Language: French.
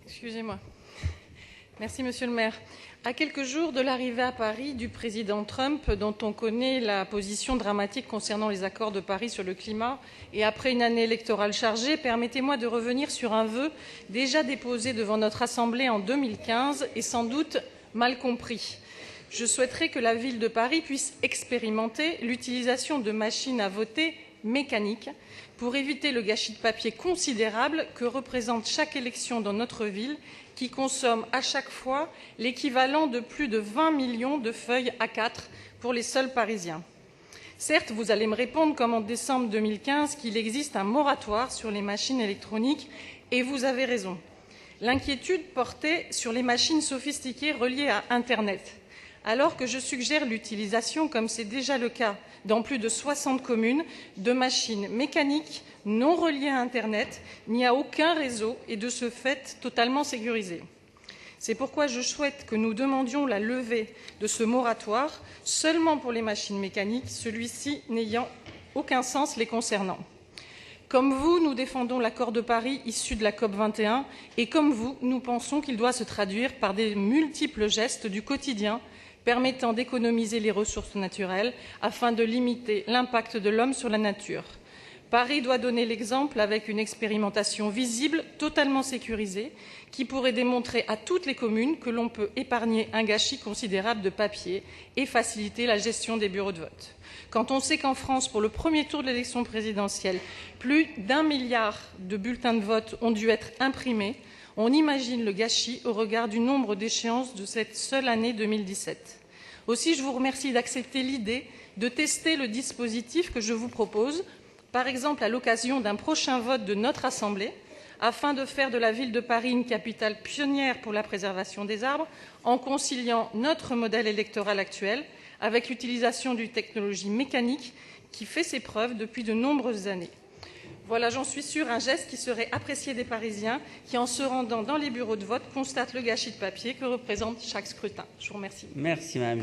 Excusez-moi. Merci, Monsieur le maire. À quelques jours de l'arrivée à Paris du président Trump, dont on connaît la position dramatique concernant les accords de Paris sur le climat, et après une année électorale chargée, permettez-moi de revenir sur un vœu déjà déposé devant notre Assemblée en 2015 et sans doute mal compris. Je souhaiterais que la ville de Paris puisse expérimenter l'utilisation de machines à voter mécaniques pour éviter le gâchis de papier considérable que représente chaque élection dans notre ville, qui consomme à chaque fois l'équivalent de plus de 20 millions de feuilles A4 pour les seuls Parisiens. Certes, vous allez me répondre, comme en décembre 2015, qu'il existe un moratoire sur les machines électroniques, et vous avez raison. L'inquiétude portait sur les machines sophistiquées reliées à Internet. Alors que je suggère l'utilisation, comme c'est déjà le cas dans plus de 60 communes, de machines mécaniques non reliées à Internet, ni à aucun réseau et de ce fait totalement sécurisées. C'est pourquoi je souhaite que nous demandions la levée de ce moratoire seulement pour les machines mécaniques, celui-ci n'ayant aucun sens les concernant. Comme vous, nous défendons l'accord de Paris issu de la COP21 et comme vous, nous pensons qu'il doit se traduire par des multiples gestes du quotidien permettant d'économiser les ressources naturelles afin de limiter l'impact de l'homme sur la nature. Paris doit donner l'exemple avec une expérimentation visible, totalement sécurisée, qui pourrait démontrer à toutes les communes que l'on peut épargner un gâchis considérable de papier et faciliter la gestion des bureaux de vote. Quand on sait qu'en France, pour le premier tour de l'élection présidentielle, plus d'1 milliard de bulletins de vote ont dû être imprimés, on imagine le gâchis au regard du nombre d'échéances de cette seule année 2017. Aussi, je vous remercie d'accepter l'idée de tester le dispositif que je vous propose, par exemple à l'occasion d'un prochain vote de notre Assemblée, afin de faire de la ville de Paris une capitale pionnière pour la préservation des arbres, en conciliant notre modèle électoral actuel avec l'utilisation d'une technologie mécanique qui fait ses preuves depuis de nombreuses années. Voilà, j'en suis sûre, un geste qui serait apprécié des Parisiens qui, en se rendant dans les bureaux de vote, constatent le gâchis de papier que représente chaque scrutin. Je vous remercie. Merci, Madame.